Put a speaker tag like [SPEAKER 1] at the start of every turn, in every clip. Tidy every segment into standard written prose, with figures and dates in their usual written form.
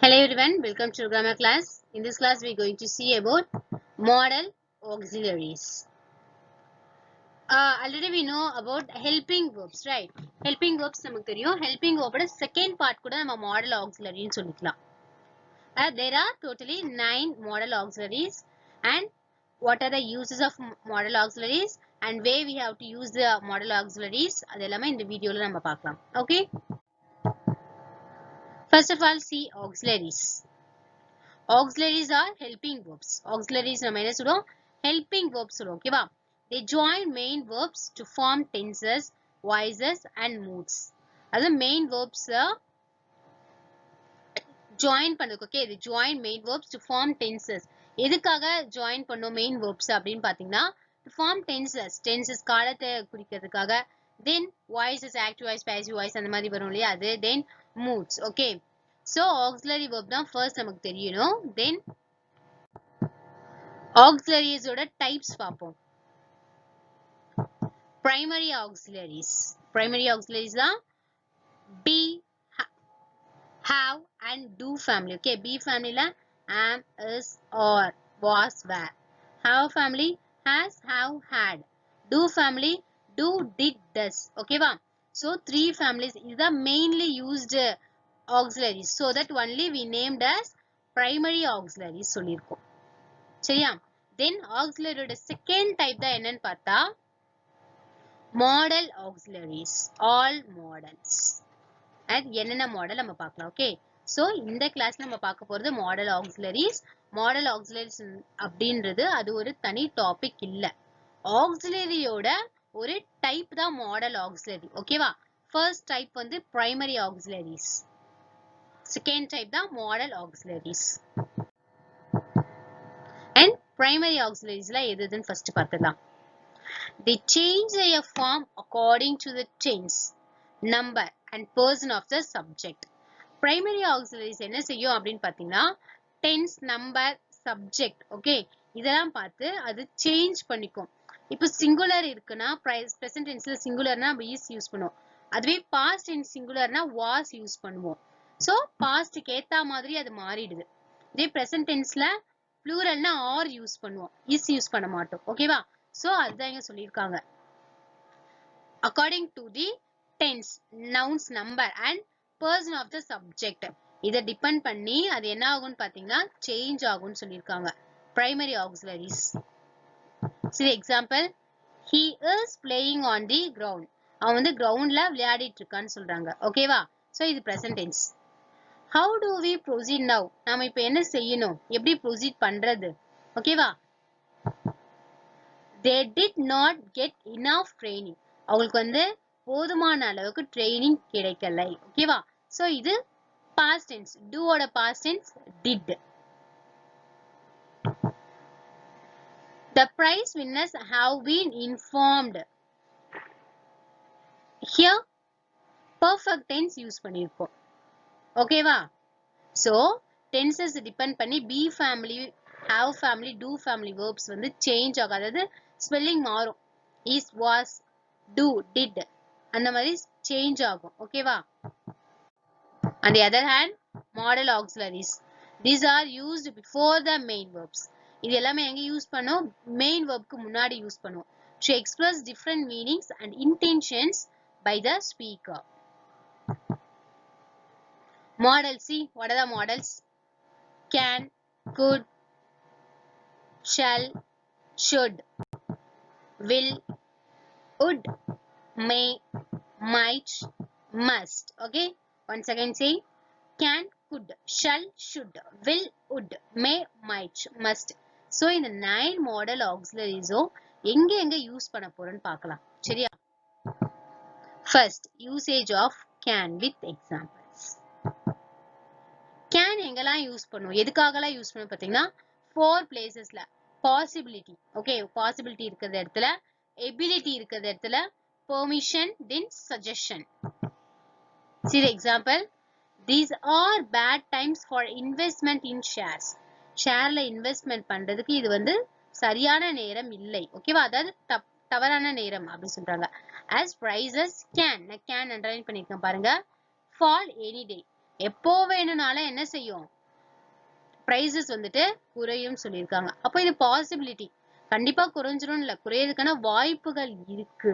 [SPEAKER 1] Hello everyone, welcome to grammar class. In this class, we are going to see about modal auxiliaries. Already we know about helping verbs, right? Helping verbs நமக்கு தெரியும். Helping verb second part கூட நம்ம modal auxiliary ன்னு சொல்லிக்கலாம். There are totally 9 modal auxiliaries, and what are the uses of modal auxiliaries and where we have to use the modal auxiliaries அது எல்லாமே இந்த வீடியோல நம்ம பார்க்கலாம். Okay? First of all, see auxiliaries. Auxiliaries are helping verbs. Auxiliaries நம்ம என்ன சொல்றோம்? Helping verbs சொல்றோம். ஓகேவா? They join main verbs to form tenses, voices and moods. அது main verbs join பண்ணுது. Okay, they join main verbs to form tenses. எதுக்காக join பண்ணோம் main verbs அப்படின்னு பாத்தீங்கன்னா to form tenses. Tenses காலத்தை குறிக்கிறதுக்காக. Then voices, active voice, passive voice அந்த மாதிரி வரும் இல்லையா அது. Then moods. Okay. So auxiliary verb தான் first நமக்கு தெரியணும். Then auxiliaries ஓட types பார்ப்போம். Primary auxiliaries. Primary auxiliaries தான் be, have and do family. Okay, be family la am, is, or, was, were. Have family has, have, had. Do family do, did, does. Okay va? So three families is the mainly used auxiliaries. So that only we named as primary auxiliaries சொல்லிருக்கோம். சரியா? Then auxiliary ஓட second type தான் என்னன்னு பார்த்தா modal auxiliaries. All modals. And என்னென்ன model நம்ம பார்க்கலாம். Okay. So இந்த கிளாஸ்ல நம்ம பார்க்க போறது modal auxiliaries. Modal auxiliaries அப்படின்றது அது ஒரு தனி டாபிக் இல்ல. auxiliaryயோட ஒரு டைப் தான் modal auxiliary. ஓகேவா? First type வந்து primary auxiliaries. Second type தான் modal auxiliaries. And primary auxiliaries la எதுன்னு first பார்த்துடலாம். They change their form according to the tense, number and person of the subject. Primary auxiliaries என்ன செய்யும் அப்படின்னு பார்த்தீங்கன்னா tense, number, subject. Okay, இதெல்லாம் பார்த்து அது change பண்ணிக்கும். இப்போ singular இருக்குன்னா present tenseல singularனா நம்ம is யூஸ் பண்ணுவோம். அதுவே past tense singularனா was யூஸ் பண்ணுவோம். So pastக்கு ஏத்த மாதிரி அது மாறிடுது. இதே present tenseல pluralனா are யூஸ் பண்ணுவோம். is யூஸ் பண்ண மாட்டோம். ஓகேவா? So அதுதான் இங்க சொல்லியிருக்காங்க. According to the tense, nouns, number and person of the subject. இதை டிபெண்ட் பண்ணி அது என்ன ஆகும்னு பாத்தீங்கன்னா சேஞ்ச் ஆகும்னு சொல்லியிருக்காங்க. Primary auxiliaries. See example. He is playing on the ground. அவன் வந்து கிரவுண்ட்ல விளையாடிட்டு இருக்கான்னு சொல்றாங்க. ஓகேவா? So இது present tense. How do we proceed now? நாம இப்ப என்ன செய்யணும்? எப்படி proceed பண்றது? ஓகேவா? They did not get enough training. அவங்களுக்கு வந்து போதுமான அளவுக்கு ட்ரைனிங் கிடைக்கலை. ஓகேவா? சோ இது past tense. Do ஓட past tense did. The prize winners have been informed. Here perfect tense use பண்ணிருக்கோம். ஓகேவா? சோ tenses டிபெண்ட் பண்ணி be family, have family, do family verbs வந்து சேஞ்ச் ஆகும். அதாவது ஸ்பெல்லிங் மாறும். is, was, do, did அந்த மாதிரி சேஞ்ச் ஆகும். ஓகேவா? On the other hand, modal auxiliaries. These are used before the main verbs. இது எல்லாமே எங்க யூஸ் பண்ணோம்? main verbக்கு முன்னாடி யூஸ் பண்ணுவோம். To express different meanings and intentions by the speaker. Modals. See, what are the modals? Can, could, shall, should, will, would, may, might, must. Okay, once again say can, could, shall, should, will, would, may, might, must. So இந்த 9 modal auxiliaries எங்க use பண்ண போறோம்னு பார்க்கலாம். சரியா? First, usage of can with examples. Can எங்கெல்லாம் use பண்ணுவோம்? எதுக்காகலாம் use பண்ணுவோம் பாத்தீங்கன்னா 4 placesல possibility. Okay, possibility இருக்கிற இடத்துல, ability இருக்கிற இடத்துல, permission, then suggestion. See the example. These are bad times for investment in shares. ஷேர்ல இன்வெஸ்ட்மெண்ட் பண்றதுக்கு இது வந்து சரியான நேரம் இல்லை. ஓகேவா? அதாவது தவறான நேரம் அப்படி சொல்றாங்க. As prices can, நான் can அண்டர்லைன் பண்ணிருக்கேன் பாருங்க. Fall any day. எப்போ வேணும்னாலும் என்ன செய்யும் prices வந்துட்டு குறையும் சொல்லியிருக்காங்க. அப்போ இது பாசிபிலிட்டி. கண்டிப்பா குறைஞ்சிரும் இல்ல, குறையறதுக்கான வாய்ப்புகள் இருக்கு.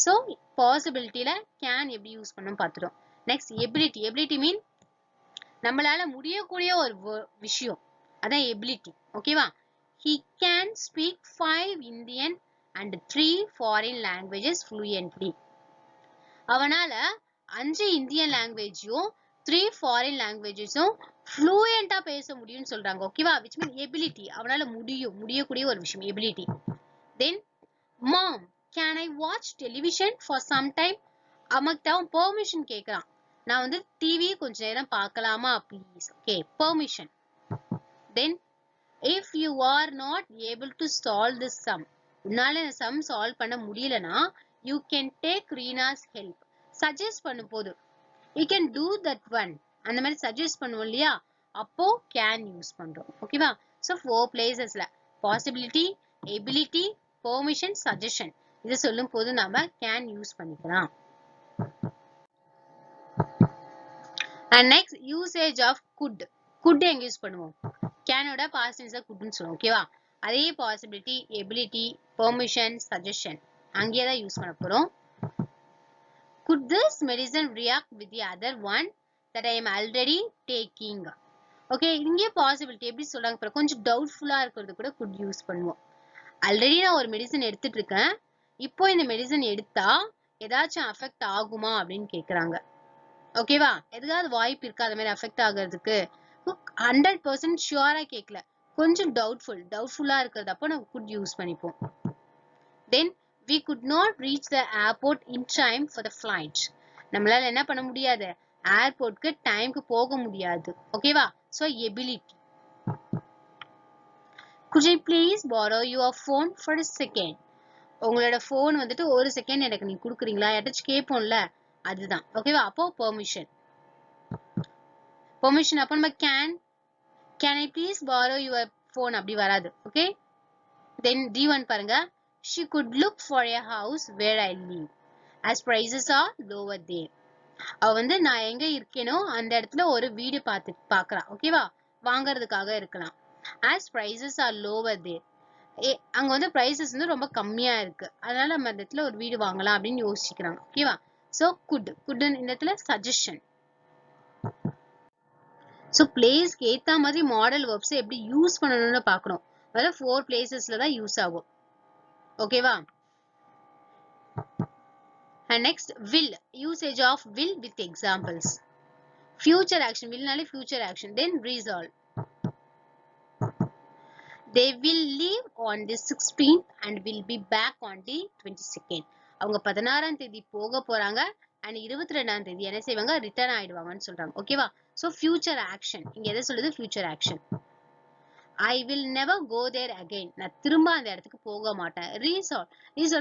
[SPEAKER 1] சோ பாசிபிலிட்டில கேன் எப்படி யூஸ் பண்ணணும் பார்த்துட்டோம். Next ability. எபிலிட்டி மீன் நம்மளால முடியக்கூடிய ஒரு விஷயம், அதான் எபிலிட்டி. ஓகேவா? He can speak 5 Indian and 3 foreign languages fluently. அவனால 5 இந்தியன் லாங்குவேஜும் 3 ஃபாரின் லாங்குவேஜஸும் ஃப்ளூயண்டா பேச முடியும்னு சொல்றாங்க. ஓகேவா? which mean ability. அவனால முடியக்கூடிய ஒரு விஷயம் ability. then mom, can I watch television for some time? அம்மாக்கிட்ட அவன் பெர்மிஷன் கேக்குறான். நான் வந்து டிவி கொஞ்ச நேரம் பார்க்கலாமா please. Okay, permission. then if you are not able to solve this sum, உன்னால இந்த sum solve பண்ண முடியலனா you can take Reena's help. Suggest பண்ணும் போது you can do that one, அந்த மாதிரி சஜஸ்ட் பண்ணுவோம் இல்லையா, அப்போ can யூஸ் பண்றோம். ஓகேவா? சோ 4 பிளேசஸ்ல பாசிபிலிட்டி, எபிலிட்டி, பெர்மிஷன், சஜஷன் இது சொல்லும் போது நாம can யூஸ் பண்ணிக்கலாம். and next usage of could. could எங்க யூஸ் பண்ணுவோம்? கேனோட பாஸ்ட் டென்ஸ் couldன்னு சொல்லுவோம். ஓகேவா? அதே பாசிபிலிட்டி, எபிலிட்டி, பெர்மிஷன், சஜஷன் அங்கேயே தான் யூஸ் பண்ண போறோம். could this medicine react with the other one that I am already taking? Okay, இங்கே பாசிபிலிட்டி எப்படி சொல்றாங்க, கொஞ்சம் டவுட்ஃபுல்லா இருக்கிறது கூட could யூஸ் பண்ணுவோம். ஆல்ரெடி நான் ஒரு மெடிசன் எடுத்துட்டு இருக்கேன், இப்போ இந்த மெடிசன் எடுத்தா ஏதாச்சும் அஃபெக்ட் ஆகுமா அப்படின்னு கேக்குறாங்க. ஓகேவா? எதுக்காவது வாய்ப்பு இருக்கா அது மாதிரி அஃபெக்ட் ஆகிறதுக்கு? 100% ஷுவரா கேட்கல, கொஞ்சம் டவுட்ஃபுல்லா இருக்கிறது, அப்போ நம்ம could யூஸ் பண்ணிப்போம். then we could not reach the airport in time for the flight. நம்மளால என்ன பண்ண முடியாது, ஏர்போர்ட்க்கு டைம்க்கு போக முடியாது. ஓகேவா? So ability. could I please borrow your phone for a second? உங்களோட போன் வந்துட்டு ஒரு செகண்ட் எனக்கு நீ குடுக்குறீங்களா, யாராச்சும் கேட்போம்ல, அதுதான். ஓகேவா? அப்போ பெர்மிஷன். பெர்மிஷன் அப்போ நம்ம can I please borrow your phone அப்படி வராது. ஓகே, then D1 பாருங்க. she could look for a house where I live as prices are lower there. அவ வந்து நான் எங்க இருக்கேனோ அந்த இடத்துல ஒரு வீடு பாக்குறா. ஓகேவா? வாங்குறதுக்காக இருக்கலாம். as prices are lower there, அங்க வந்து prices வந்து ரொம்ப கம்மியா இருக்கு, அதனால நம்ம அந்த இடத்துல ஒரு வீடு வாங்கலாம் அப்படின்னு யோசிக்கிறாங்க. ஓகேவா? சோ could இந்த இடத்துல சஜஷன். சோ பிளேஸ்க்கு ஏத்த மாதிரி மாடல் வெர்ப்ஸ் எப்படி யூஸ் பண்ணணும்னு பார்க்கணும். அதாவது 4 பிளேசஸ்ல தான் யூஸ் ஆகும். ஓகேவா? and next will. usage of will with examples. future action, willனாலே future action. then resolve. they will leave on the 16th and will be back on the 22nd. அவங்க 16ஆம் தேதி போக போறாங்க and 22ஆம் தேதி என்ன செய்வாங்க, ரிட்டர்ன் ஆயிடுவாங்கன்னு சொல்றாங்க. ஓகேவா? சோ future action இங்க எதை சொல்லுது, future action. I will never go there again. நான் திரும்ப அந்த இடத்துக்கு போக மாட்டேன். resolve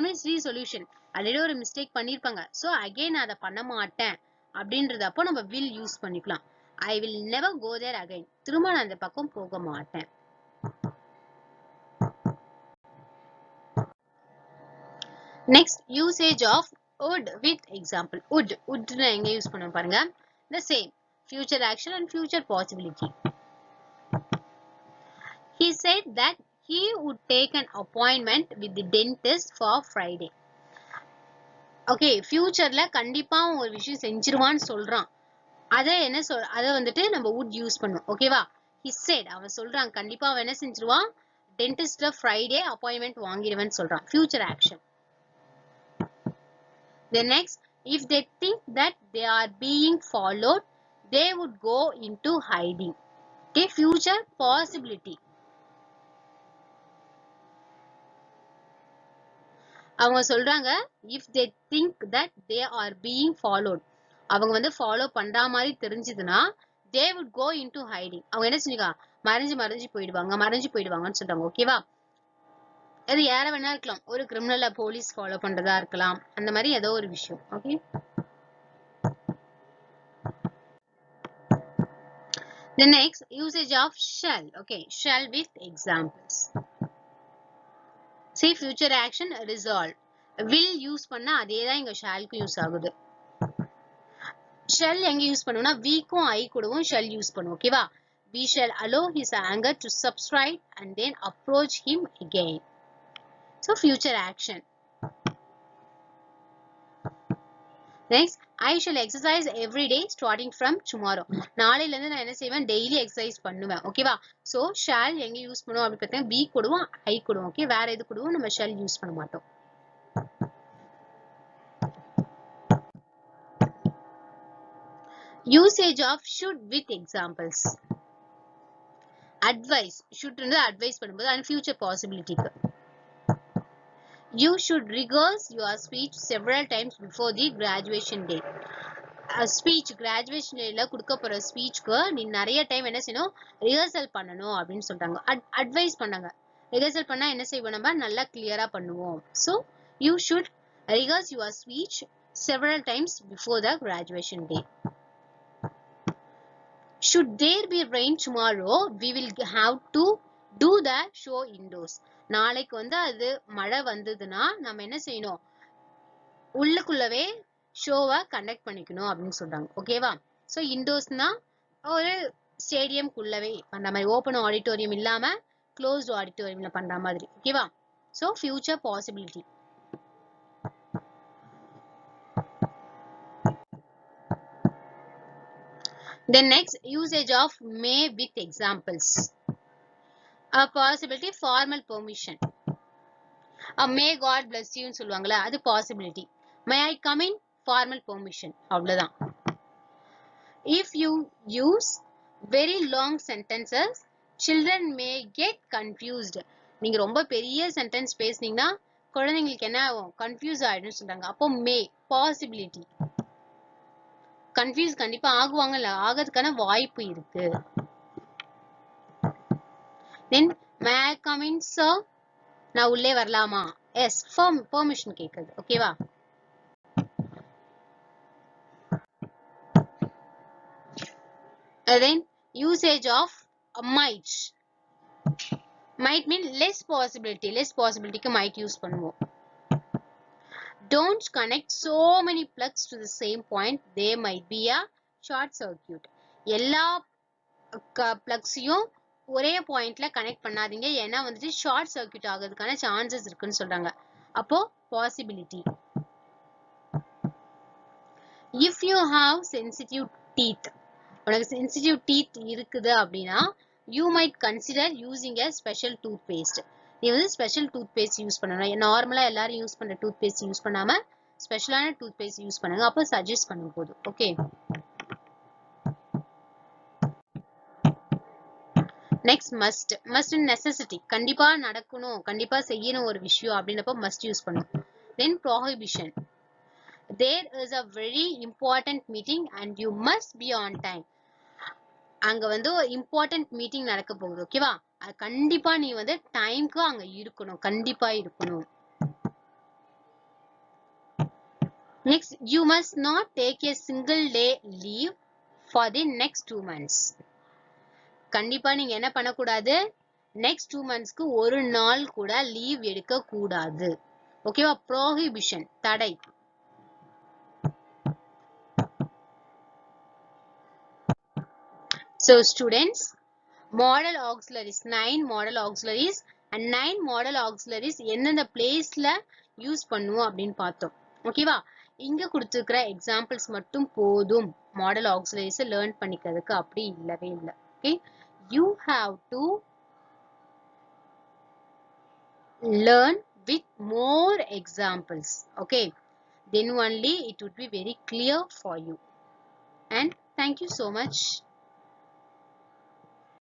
[SPEAKER 1] means resolution. ஆல்ரெடி ஒரு மிஸ்டேக் பண்ணிருப்பாங்க, சோ அகைன் அதை பண்ண மாட்டேன் அப்படின்றது அப்போ நம்ம will யூஸ் பண்ணிக்கலாம். I will never go there again. திரும்ப நான் அந்த பக்கம் போக மாட்டேன். next usage of would with example. would எங்க யூஸ் பண்ணுவோம் பாருங்க. the same future action and future possibility. he said that he would take an appointment with the dentist for Friday. okay, futureல கண்டிப்பா ஒரு விஷயம் செஞ்சிருவான்னு சொல்றான், அத வந்துட்டு நம்ம would யூஸ் பண்ணுவோம். ஓகேவா? he said, அவன் சொல்றான் கண்டிப்பா அவன் என்ன செஞ்சிருவான், டென்டிஸ்ட்ல ஃப்ரைடே அப்பாயின்மெண்ட் வாங்கிடுவேன்னு சொல்றான். future action. the next, if they think that they are being followed, they would go into hiding. okay, future possibility. அவங்க சொல்றாங்க if they think that they are being followed, அவங்க வந்து ஃபாலோ பண்ற மாதிரி தெரிஞ்சதுன்னா they would go into hiding. அவங்க என்ன செஞ்சுங்க, மறைஞ்சு போயிடுவாங்கன்னு சொல்றாங்க. ஓகேவா? அது யார வேணா இருக்கலாம், ஒரு கிரிமினல போலீஸ் ஃபாலோ பண்றதா இருக்கலாம், அந்த மாதிரி ஏதோ ஒரு விஷயம். Okay, the next usage of shall. okay, shall with examples. see future action resolve. will use பண்ணா அதே தான் இங்க shallக்கு யூஸ் ஆகுது. shall எங்க யூஸ் பண்ணுவோம்னா we க்கும் I கூடவும் shall யூஸ் பண்ணுவோம் ஓகேவா we shall allow his anger to subside and then approach him again so future action next I shall exercise every day starting from tomorrow நாளையில இருந்து நான் என்ன செய்வேன் டெய்லி எக்ஸசைஸ் பண்ணுவேன் ஓகேவா சோ shall எங்க யூஸ் பண்ணுவோம் அப்படி பார்த்தா we கூடவும் I கூடவும் ஓகே வேற எது கூடவும் நம்ம shall யூஸ் பண்ண மாட்டோம் usage of should with examples advice should இருந்து advice பண்ணும்போது and future possibility க்கு you should rehearse your speech several times before the graduation day speech graduation டேல கொடுக்க போற ஸ்பீச்க்கு நீ நிறைய டைம் என்ன செய்யணும் ரிஹர்சல் பண்ணணும் அப்படின்னு சொல்றாங்க அட்வைஸ் பண்ணாங்க ரிஹர்சல் பண்ணா என்ன செய்வோம் நம்ம நல்லா கிளியரா பண்ணுவோம் so you should rehearse your speech several times before the graduation day should there be rain tomorrow we will have to do the show indoors நாளைக்கு வந்து அது மழை வந்ததுன்னா நம்ம என்ன செய்யணும் உள்ளுக்குள்ளவே ஷோவை கண்டக்ட் பண்ணிக்கணும் அப்படின்னு சொல்றாங்க ஓகேவா சோ இண்டோர்ஸ்னா ஒரு ஸ்டேடியம் குள்ளவே பண்ற மாதிரி ஓபன் ஆடிட்டோரியம் இல்லாம க்ளோஸ்ட் ஆடிட்டோரியம்ல பண்ற மாதிரி ஓகேவா so future possibility then next usage of may with examples a possibility formal permission may god bless you ன்னு சொல்லுவாங்கல அது possibility may I come in formal permission அவ்வளவுதான் if you use very long sentences children may get confused நீங்க ரொம்ப பெரிய sentence பேசுனீங்கன்னா குழந்தைங்களுக்கு என்ன ஆகும் கன்ஃபியூஸ் ஆயிடும் சொல்றாங்க அப்போ may possibility கன்ஃபியூஸ் கண்டிப்பா ஆகுவாங்கல்ல ஆகிறதுக்கான வாய்ப்பு இருக்கு then may I come in sir நான் உள்ளே வரலாமா yes permission கேக்குது ஓகேவா then usage of might mean less possibility க்கு might யூஸ் பண்ணுவோம் don't connect so many plugs to the same point there might be a short circuit எல்லா plugsையும் ஒரே பாயிண்ட்ல கனெக்ட் பண்ணாதீங்க ஏன்னா வந்துட்டு ஷார்ட் சர்க்யூட் ஆகிறதுக்கான சான்சஸ் இருக்குன்னு சொல்றாங்க அப்போ possibility if you have sensitive teeth உனக்கு சென்சிட்டிவ் டீத் இருக்குது அப்படின்னா you might consider using a special toothpaste நீ வந்து ஸ்பெஷல் டூத்பேஸ்ட் யூஸ் பண்ணணும் நார்மலா எல்லாரும் யூஸ் பண்ற டூத்பேஸ்ட் யூஸ் பண்ணாம ஸ்பெஷலான டூத்பேஸ்ட் யூஸ் பண்ணுங்க அப்போ சஜஸ்ட் பண்ணும் போது ஓகே நெக்ஸ்ட் மஸ்ட் நெசசிட்டி கண்டிப்பா நடக்கணும் கண்டிப்பா செய்யணும் ஒரு விஷயம் அப்படின்றப்ப மஸ்ட் யூஸ் பண்ணும் then prohibition there is a very important meeting and you must be on time அங்க வந்து இம்பார்ட்டன்ட் மீட்டிங் நடக்க போகுது ஓகேவா கண்டிப்பா நீ வந்து டைம்க்கு அங்க இருக்கணும் கண்டிப்பா இருக்கணும் next you must not take a single day leave for the next 2 months கண்டிப்பா நீங்க என்ன பண்ண கூடாது next 2 monthsக்கு ஒரு நாள் கூட லீவ் எடுக்க கூடாது ஓகேவா prohibition தடை so students model auxiliaries 9 model auxiliaries and 9 model auxiliaries எந்தெந்த பிளேஸ்ல யூஸ் பண்ணுவோம் அப்படின்னு பார்த்தோம் ஓகேவா இங்க கொடுத்திருக்கிற எக்ஸாம்பிள்ஸ் மட்டும் போதும் மாடல் ஆக்சிலரிஸ் லேர்ன் பண்ணிக்கிறதுக்கு அப்படி இல்லவே இல்லை okay you have to learn with more examples okay then only it would be very clear for you and thank you so much